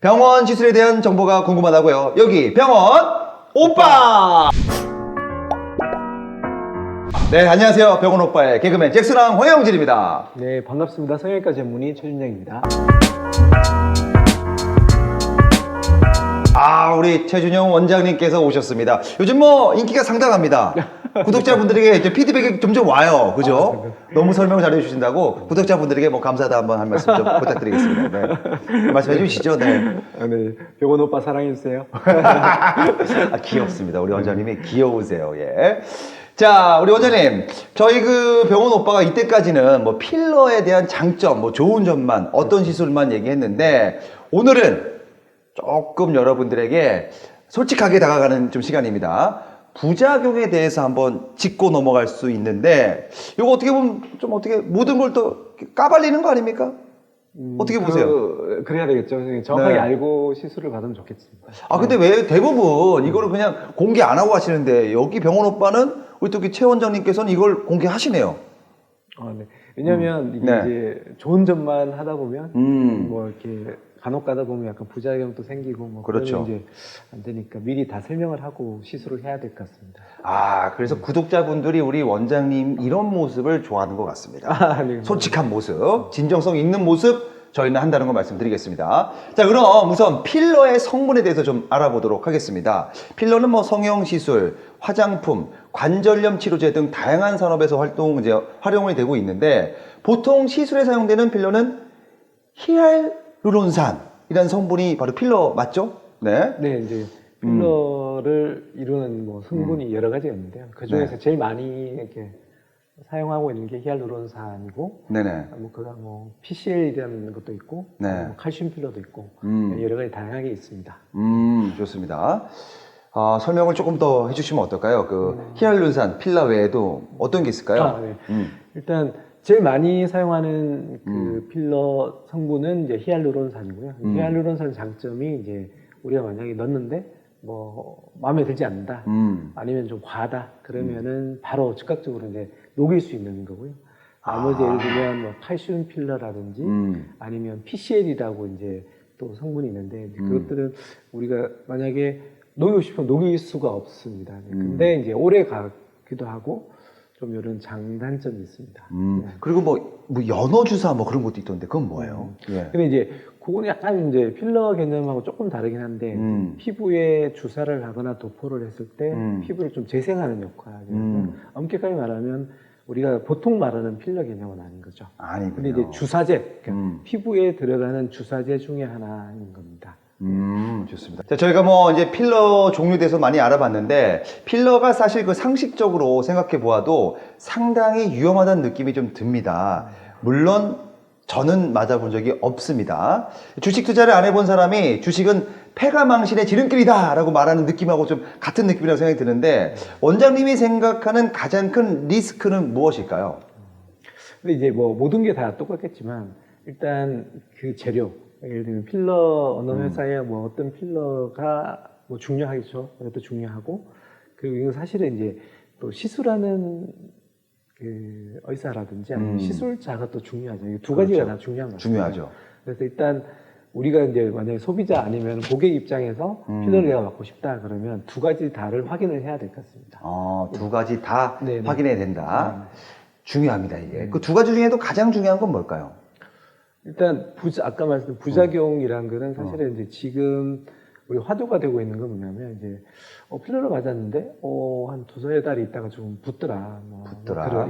병원 시술에 대한 정보가 궁금하다고요? 여기 병원 오빠! 네, 안녕하세요. 병원 오빠의 개그맨 잭슨왕 홍영진입니다. 네, 반갑습니다. 성형외과 전문의 최준영입니다. 우리 최준영 원장님께서 오셨습니다. 요즘 뭐 인기가 상당합니다. 구독자분들에게 이제 피드백이 점점 와요. 그죠? 너무 설명을 잘해 주신다고 구독자분들에게 뭐 감사하다 한번 한 말씀 좀 부탁드리겠습니다. 네. 말씀해 주시죠. 네. 네, 병원 오빠 사랑해주세요. 귀엽습니다. 우리 원장님이 귀여우세요. 예. 자, 우리 원장님, 저희 그 병원 오빠가 이때까지는 뭐 필러에 대한 장점, 뭐 좋은 점만, 어떤 시술만 얘기했는데, 오늘은 조금 여러분들에게 솔직하게 다가가는 좀 시간입니다. 부작용에 대해서 한번 짚고 넘어갈 수 있는데, 이거 어떻게 보면 좀 어떻게 모든 걸 또 까발리는 거 아닙니까? 어떻게 보세요? 그래야 되겠죠. 정확하게 네. 알고 시술을 받으면 좋겠습니다. 근데 왜 대부분 이거를 그냥 공개 안 하고 하시는데, 여기 병원 오빠는 우리 또 최 원장님께서는 이걸 공개하시네요. 네. 왜냐면 이게 네. 이제 좋은 점만 하다 보면 뭐 이렇게 간혹 가다 보면 약간 부작용도 생기고 뭐 그렇죠. 그러면 이제 안 되니까 미리 다 설명을 하고 시술을 해야 될 것 같습니다. 그래서 구독자분들이 우리 원장님 이런 모습을 좋아하는 것 같습니다. 네. 솔직한 모습, 진정성 있는 모습 저희는 한다는 걸 말씀드리겠습니다. 자, 그럼 우선 필러의 성분에 대해서 좀 알아보도록 하겠습니다. 필러는 뭐 성형시술, 화장품, 관절염 치료제 등 다양한 산업에서 활용이 되고 있는데, 보통 시술에 사용되는 필러는 히알루론산이라는 성분이 바로 필러 맞죠? 네. 네, 이제 필러를 이루는 뭐 성분이 여러 가지가 있는데요. 그 중에서 네. 제일 많이 이렇게 사용하고 있는 게 히알루론산이고, 네네. 뭐 PCL이라는 것도 있고, 네. 뭐 칼슘 필러도 있고, 여러 가지 다양하게 있습니다. 좋습니다. 설명을 조금 더 해주시면 어떨까요? 히알루론산 필러 외에도 어떤 게 있을까요? 네. 일단 제일 많이 사용하는 그 필러 성분은 이제 히알루론산이고요. 히알루론산 장점이 이제 우리가 만약에 넣는데 뭐 마음에 들지 않는다, 아니면 좀 과하다 그러면은 바로 즉각적으로 이제 녹일 수 있는 거고요. 나머지 예를 들면 뭐 칼슘 필러라든지 아니면 PCL이라고 이제 또 성분이 있는데 그것들은 우리가 만약에 녹이고 싶으면 녹일 수가 없습니다. 근데 이제 오래 가기도 하고 좀 이런 장단점이 있습니다. 그리고 뭐 연어 주사 뭐 그런 것도 있던데 그건 뭐예요? 예. 근데 이제 그거는 약간 이제 필러 개념하고 조금 다르긴 한데 피부에 주사를 하거나 도포를 했을 때 피부를 좀 재생하는 역할이에요. 엄격하게 말하면 우리가 보통 말하는 필러 개념은 아닌 거죠. 아니군요. 근데 이제 주사제, 그러니까 피부에 들어가는 주사제 중에 하나인 겁니다. 좋습니다. 자, 저희가 뭐 이제 필러 종류에 대해서 많이 알아봤는데, 필러가 사실 그 상식적으로 생각해 보아도 상당히 위험하다는 느낌이 좀 듭니다. 물론 저는 맞아본 적이 없습니다. 주식 투자를 안 해본 사람이 주식은 패가 망신의 지름길이다 라고 말하는 느낌하고 좀 같은 느낌이라고 생각이 드는데, 원장님이 생각하는 가장 큰 리스크는 무엇일까요? 근데 이제 뭐 모든 게 다 똑같겠지만 일단 그 재료, 예를 들면 필러 어느 회사에 뭐 어떤 필러가 뭐 중요하겠죠. 그것도 중요하고, 그리고 이거 사실은 이제 또 시술하는 그 의사라든지 아니면 시술자가 또 중요하죠. 이 두 가지가 다 중요한 것 같아요. 중요하죠. 그래서 일단 우리가 이제 만약에 소비자 아니면 고객 입장에서 필러를 내가 맞고 싶다 그러면 두 가지 다를 확인을 해야 될 것 같습니다. 두 가지 다 네네. 확인해야 된다. 중요합니다, 이게. 그 두 가지 중에도 가장 중요한 건 뭘까요? 일단 아까 말씀드린 부작용이란 거는 사실은 이제 지금 우리 화두가 되고 있는 건 뭐냐면 이제 필러를 맞았는데 한 두세 달 있다가 좀 붓더라. 붓더라.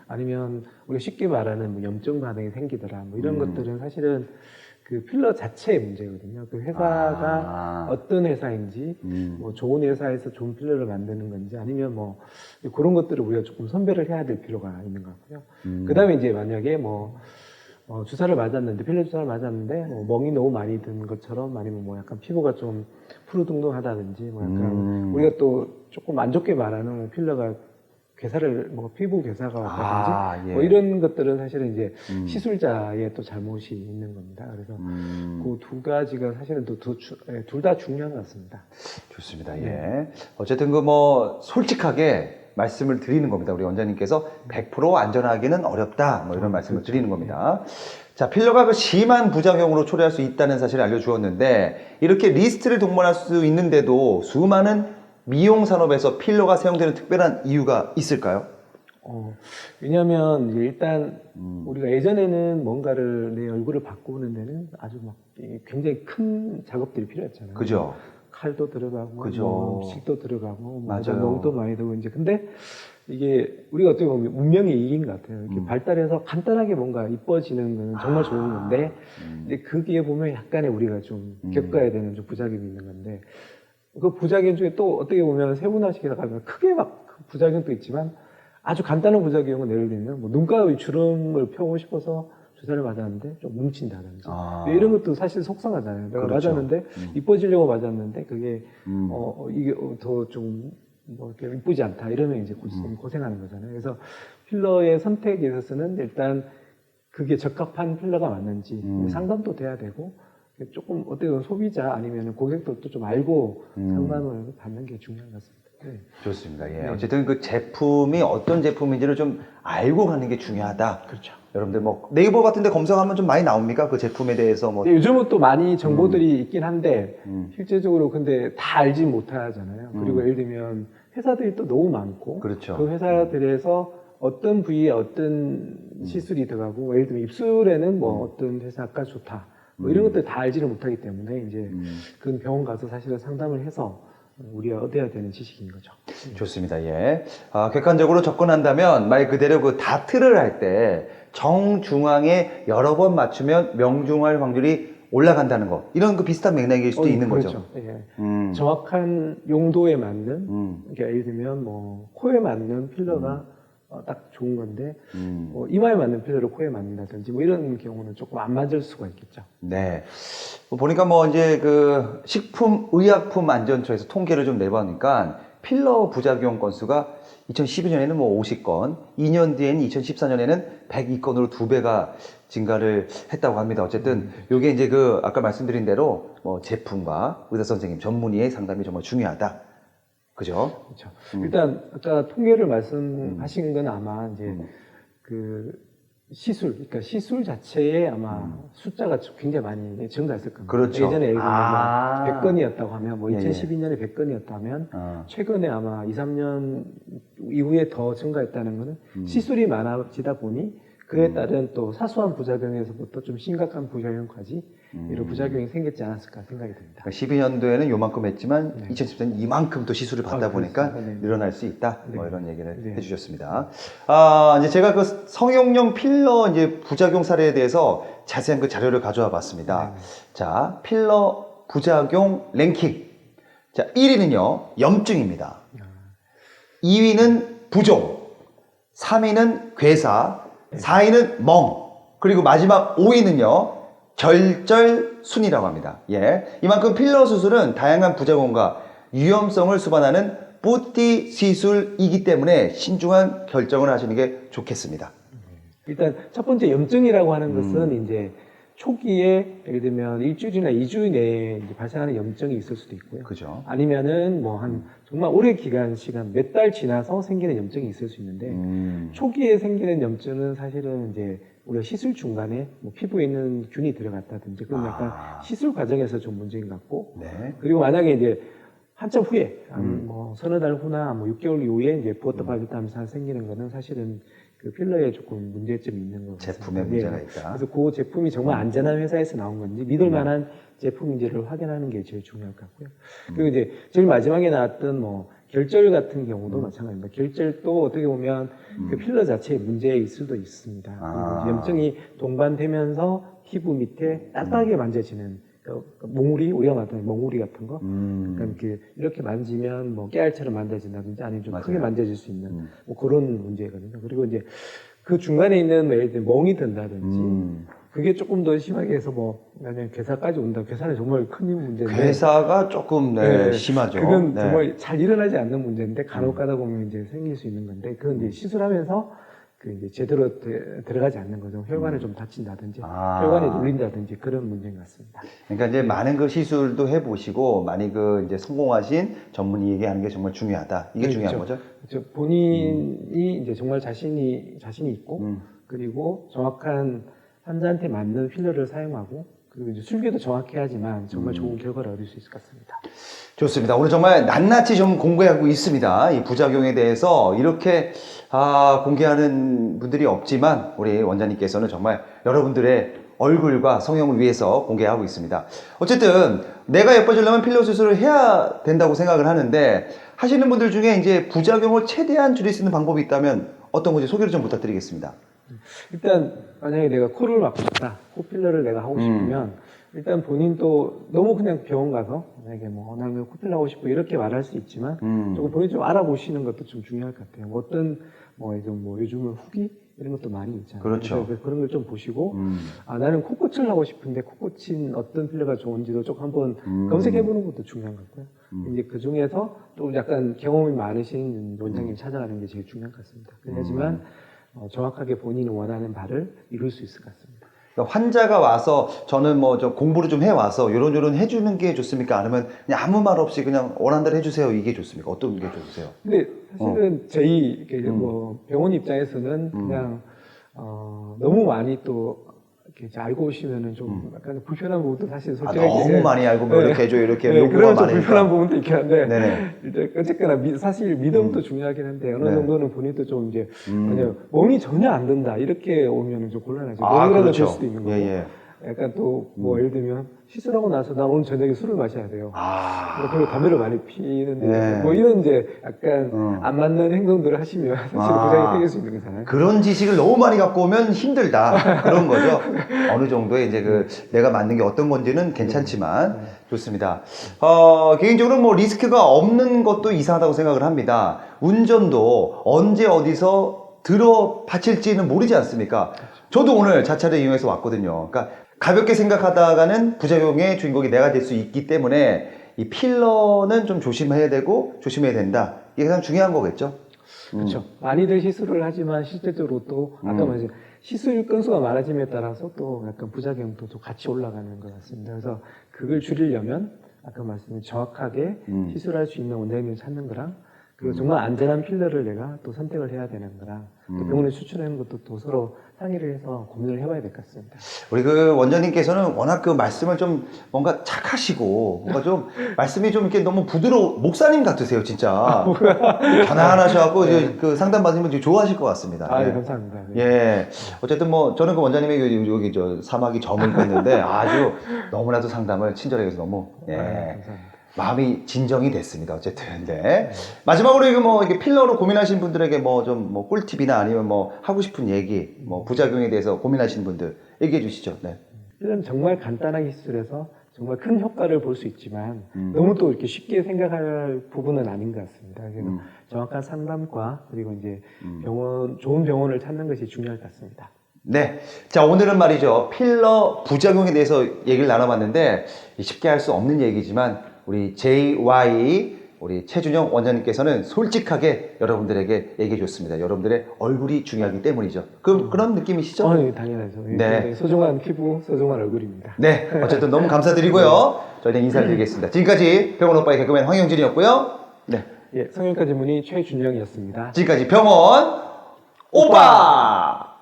아니면 우리가 쉽게 말하는 뭐 염증 반응이 생기더라. 뭐 이런 것들은 사실은 그 필러 자체의 문제거든요. 그 회사가 어떤 회사인지, 뭐 좋은 회사에서 좋은 필러를 만드는 건지, 아니면 뭐 그런 것들을 우리가 조금 선별을 해야 될 필요가 있는 것 같고요. 그 다음에 이제 만약에 주사를 맞았는데, 필러 주사를 맞았는데, 멍이 너무 많이 든 것처럼, 아니면 뭐 약간 피부가 좀 푸르둥둥하다든지, 뭐 약간, 우리가 또 조금 안 좋게 말하는 필러가 피부 괴사가 왔다든지, 예. 뭐 이런 것들은 사실은 이제 시술자의 또 잘못이 있는 겁니다. 그래서 그 두 가지가 사실은 또 둘 다 중요한 것 같습니다. 좋습니다. 예. 어쨌든 솔직하게 말씀을 드리는 겁니다. 우리 원장님께서 100% 안전하기는 어렵다. 뭐 이런 말씀을 그렇죠. 드리는 겁니다. 자, 필러가 그 심한 부작용으로 초래할 수 있다는 사실을 알려주었는데 이렇게 리스트를 동반할 수 있는데도 수많은 미용 산업에서 필러가 사용되는 특별한 이유가 있을까요? 왜냐하면 이제 일단 우리가 예전에는 뭔가를 내 얼굴을 바꾸는 데는 아주 막 굉장히 큰 작업들이 필요했잖아요. 그죠? 칼도 들어가고, 그죠. 뭐 식도 들어가고, 맞아요. 멍도 많이 들고 이제 근데 이게 우리가 어떻게 보면 운명의 이익인 것 같아요. 이렇게 발달해서 간단하게 뭔가 이뻐지는 건 정말 좋은 건데, 이제 그게 보면 약간의 우리가 좀 겪어야 되는 좀 부작용이 있는 건데, 그 부작용 중에 또 어떻게 보면 세분화시키다 가면 크게 막 부작용도 있지만 아주 간단한 부작용은 예를 들면 뭐 눈가의 주름을 펴고 싶어서 주사를 맞았는데 좀 뭉친다든지 이런 것도 사실 속상하잖아요. 내가 그렇죠. 맞았는데 이뻐지려고 맞았는데 그게 이게 더 좀 뭐 이렇게 이쁘지 않다 이러면 이제 고생하는 거잖아요. 그래서 필러의 선택에 있어서는 일단 그게 적합한 필러가 맞는지 상담도 돼야 되고 조금 어떻게 보면 소비자 아니면 고객들도 좀 알고 상담을 받는 게 중요한 것 같습니다. 네. 좋습니다. 예. 네. 어쨌든 그 제품이 어떤 제품인지를 좀 알고 가는 게 중요하다. 그렇죠. 여러분들 뭐 네이버 같은 데 검색하면 좀 많이 나옵니까? 그 제품에 대해서 뭐. 네, 요즘은 또 많이 정보들이 있긴 한데 실제적으로 근데 다 알지 못하잖아요. 그리고 예를 들면 회사들이 또 너무 많고 그렇죠. 그 회사들에서 어떤 부위에 어떤 시술이 들어가고 예를 들면 입술에는 뭐 어떤 회사가 좋다 뭐 이런 것들 다 알지를 못하기 때문에 이제 그 병원 가서 사실은 상담을 해서 우리가 얻어야 되는 지식인 거죠. 좋습니다. 예. 객관적으로 접근한다면 말 그대로 그 다트를 할 때 정중앙에 여러 번 맞추면 명중할 확률이 올라간다는 거. 이런 그 비슷한 맥락일 수도 있는 그렇죠. 거죠. 예. 정확한 용도에 맞는, 그러니까 예를 들면 뭐 코에 맞는 필러가 딱 좋은 건데 뭐 이마에 맞는 필러를 코에 맞는다든지 뭐 이런 경우는 조금 안 맞을 수가 있겠죠. 네. 보니까 뭐 이제 그 식품의약품안전처에서 통계를 좀 내보니까 필러 부작용 건수가 2012년에는 뭐 50건, 2년 뒤에는 2014년에는 102건으로 2배가 증가를 했다고 합니다. 어쨌든 요게 이제 그 아까 말씀드린 대로 뭐 제품과 의사 선생님 전문의의 상담이 정말 중요하다. 그죠? 그렇죠. 일단 아까 통계를 말씀하신 건 아마 이제 그 시술, 그러니까 시술 자체에 아마 숫자가 굉장히 많이 증가했을 겁니다. 그렇죠. 예전에 예를 들면 100건이었다고 하면 뭐 예, 예. 2012년에 100건이었다면 최근에 아마 2, 3년 이후에 더 증가했다는 거는 시술이 많아지다 보니 그에 따른 또 사소한 부작용에서부터 좀 심각한 부작용까지 이런 부작용이 생겼지 않았을까 생각이 듭니다. 12년도에는 요만큼 했지만 2014년 이만큼 또 시술을 받다 보니까 그렇습니다. 네. 늘어날 수 있다. 뭐 네. 이런 얘기를 네. 해주셨습니다. 이제 제가 그 성형용 필러 이제 부작용 사례에 대해서 자세한 그 자료를 가져와 봤습니다. 네. 자, 필러 부작용 랭킹. 자, 1위는요, 염증입니다. 2위는 부종, 3위는 괴사, 4위는 멍, 그리고 마지막 5위는요, 결절순이라고 합니다. 예. 이만큼 필러 수술은 다양한 부작용과 위험성을 수반하는 뿌띠 시술이기 때문에 신중한 결정을 하시는 게 좋겠습니다. 일단 첫 번째 염증이라고 하는 것은 이제 초기에 예를 들면 일주일이나 2주 내에 이제 발생하는 염증이 있을 수도 있고요. 그죠? 아니면은 뭐 한 정말 오래 시간 몇 달 지나서 생기는 염증이 있을 수 있는데 초기에 생기는 염증은 사실은 이제 우리가 시술 중간에 뭐 피부에 있는 균이 들어갔다든지 그건 약간 시술 과정에서 좀 문제인 것 같고 네. 그리고 만약에 이제 한참 후에 뭐 서너 달 후나 뭐 6개월 이후에 이제 부었다 빠졌다 하면서 생기는 거는 사실은 그 필러에 조금 문제점이 있는 것 같습니다. 제품에 문제가 있다. 그래서 그 제품이 정말 안전한 회사에서 나온 건지 믿을 만한 제품인지를 확인하는 게 제일 중요할 것 같고요. 그리고 이제 제일 마지막에 나왔던 뭐 결절 같은 경우도 마찬가지입니다. 결절도 어떻게 보면 그 필러 자체에 문제일 수도 있습니다. 그리고 염증이 동반되면서 피부 밑에 딱딱하게 만져지는 몽우리, 우리가 말하는 몽우리 같은 거, 그러니까 이렇게 만지면 뭐 깨알처럼 만져진다든지 아니면 좀 맞아요. 크게 만져질 수 있는 뭐 그런 문제거든요. 그리고 이제 그 중간에 있는 예를 들면 멍이 든다든지 그게 조금 더 심하게 해서 뭐 만약 괴사까지 온다. 괴사는 정말 큰 문제인데. 괴사가 조금 네, 심하죠. 그건 네. 정말 잘 일어나지 않는 문제인데 간혹 가다 보면 이제 생길 수 있는 건데 그건 이제 시술하면서 그 이제 제대로 들어가지 않는 거죠. 혈관을 좀 다친다든지 아. 혈관이 눌린다든지 그런 문제인 것 같습니다. 그러니까 이제 많은 그 시술도 해보시고 많이 그 이제 성공하신 전문의에게 하는 게 정말 중요하다. 이게 중요한 거죠. 그렇죠. 본인이 이제 정말 자신이 있고 그리고 정확한 환자한테 맞는 필러를 사용하고 그리고 이제 술기도 정확해야지만 정말 좋은 결과를 얻을 수 있을 것 같습니다. 좋습니다. 오늘 정말 낱낱이 좀 공개하고 있습니다. 이 부작용에 대해서 이렇게 공개하는 분들이 없지만 우리 원장님께서는 정말 여러분들의 얼굴과 성형을 위해서 공개하고 있습니다. 어쨌든 내가 예뻐지려면 필러 수술을 해야 된다고 생각을 하는데 하시는 분들 중에 이제 부작용을 최대한 줄일 수 있는 방법이 있다면 어떤 건지 소개를 좀 부탁드리겠습니다. 일단 만약에 내가 코를 막고 싶다, 코 필러를 내가 하고 싶으면 일단 본인도 너무 그냥 병원 가서 만약에 뭐 나는 코 필러 하고 싶어 이렇게 말할 수 있지만 조금 본인 좀 알아보시는 것도 좀 중요할 것 같아요. 어떤 뭐 요즘은 후기 이런 것도 많이 있잖아요. 그렇죠. 그래서 그런 걸 좀 보시고 나는 코끝을 하고 싶은데 코끝인 어떤 필러가 좋은지도 좀 한번 검색해보는 것도 중요한 것 같고요. 이제 그 중에서 좀 약간 경험이 많으신 원장님 찾아가는 게 제일 중요한 것 같습니다. 그래야지만 정확하게 본인이 원하는 바를 이룰 수 있을 것 같습니다. 그러니까 환자가 와서 저는 뭐 좀 공부를 좀 해와서 요런 해주는 게 좋습니까? 아니면 그냥 아무 말 없이 그냥 원하는 대로 해주세요 이게 좋습니까? 어떤 게 좋으세요? 근데 사실은 저희 뭐 병원 입장에서는 그냥 너무 많이 또 이렇게 알고 오시면은 좀 약간 불편한 부분도 사실 솔직하게 너무 많이 알고 뭐 이렇게 해줘 이렇게 요구가 그러면 좀 많으니까. 불편한 부분도 있긴 한데 네네. 일단 어쨌거나 사실 믿음도 중요하긴 한데 어느 네. 정도는 본인도 좀 이제 만약 몸이 전혀 안 된다 이렇게 오면은 좀 곤란하죠. 아, 몸이라도 그렇죠. 될 수도 있는 거고. 예. 약간 또 뭐 예를 들면 시술하고 나서 나 오늘 저녁에 술을 마셔야 돼요. 그리고 담배를 많이 피는데 네. 뭐 이런 이제 약간 안 맞는 행동들을 하시면 사실 부작용이 생길 수 있는 거잖아요. 그런 지식을 너무 많이 갖고 오면 힘들다 그런 거죠. 어느 정도의 이제 그 내가 맞는 게 어떤 건지는 괜찮지만 좋습니다. 개인적으로 뭐 리스크가 없는 것도 이상하다고 생각을 합니다. 운전도 언제 어디서 들어 바칠지는 모르지 않습니까? 저도 오늘 자차를 이용해서 왔거든요. 그러니까 가볍게 생각하다가는 부작용의 주인공이 내가 될 수 있기 때문에 이 필러는 좀 조심해야 되고 조심해야 된다. 이게 가장 중요한 거겠죠. 그렇죠. 많이들 시술을 하지만 실질적으로 또 아까 말했죠. 시술 건수가 많아짐에 따라서 또 약간 부작용도 좀 같이 올라가는 것 같습니다. 그래서 그걸 줄이려면 아까 말씀드린 정확하게 시술할 수 있는 원장님을 찾는 거랑 그리고 정말 안전한 필러를 내가 또 선택을 해야 되는 거랑 또 병원에 추천하는 것도 또 서로 상의를 해서 고민을 해봐야 될 것 같습니다. 우리 그 원장님께서는 워낙 그 말씀을 좀 뭔가 착하시고 뭔가 좀 말씀이 좀 이렇게 너무 부드러워 목사님 같으세요 진짜. 편안하셔갖고 이제 그 상담 받으면 되게 좋아하실 것 같습니다. 아, 예. 네, 감사합니다. 네. 예. 어쨌든 뭐 저는 그 원장님의 여기 저 사막이 점을 뺐는데 아주 너무나도 상담을 친절하게 해서 너무 예. 감사합니다. 마음이 진정이 됐습니다. 어쨌든 네. 마지막으로 이거 뭐 이렇게 필러로 고민하시는 분들에게 뭐 좀 뭐 꿀팁이나 아니면 뭐 하고 싶은 얘기, 뭐 부작용에 대해서 고민하시는 분들 얘기해 주시죠. 네. 필러는 정말 간단하게 시술해서 정말 큰 효과를 볼 수 있지만 너무 또 이렇게 쉽게 생각할 부분은 아닌 것 같습니다. 그래서 정확한 상담과 그리고 이제 좋은 병원을 찾는 것이 중요할 것 같습니다. 네. 자, 오늘은 말이죠. 필러 부작용에 대해서 얘기를 나눠봤는데 쉽게 할 수 없는 얘기지만 우리 JY 우리 최준영 원장님께서는 솔직하게 여러분들에게 얘기해 줬습니다. 여러분들의 얼굴이 중요하기 때문이죠. 그런 느낌이시죠? 네, 당연하죠. 네. 소중한 피부, 소중한 얼굴입니다. 네. 어쨌든 너무 감사드리고요. 저희는 인사를 드리겠습니다. 지금까지 병원 오빠의 개그맨 황영진이었고요. 네. 예, 성형외과 전문의 최준영이었습니다. 지금까지 병원 오빠!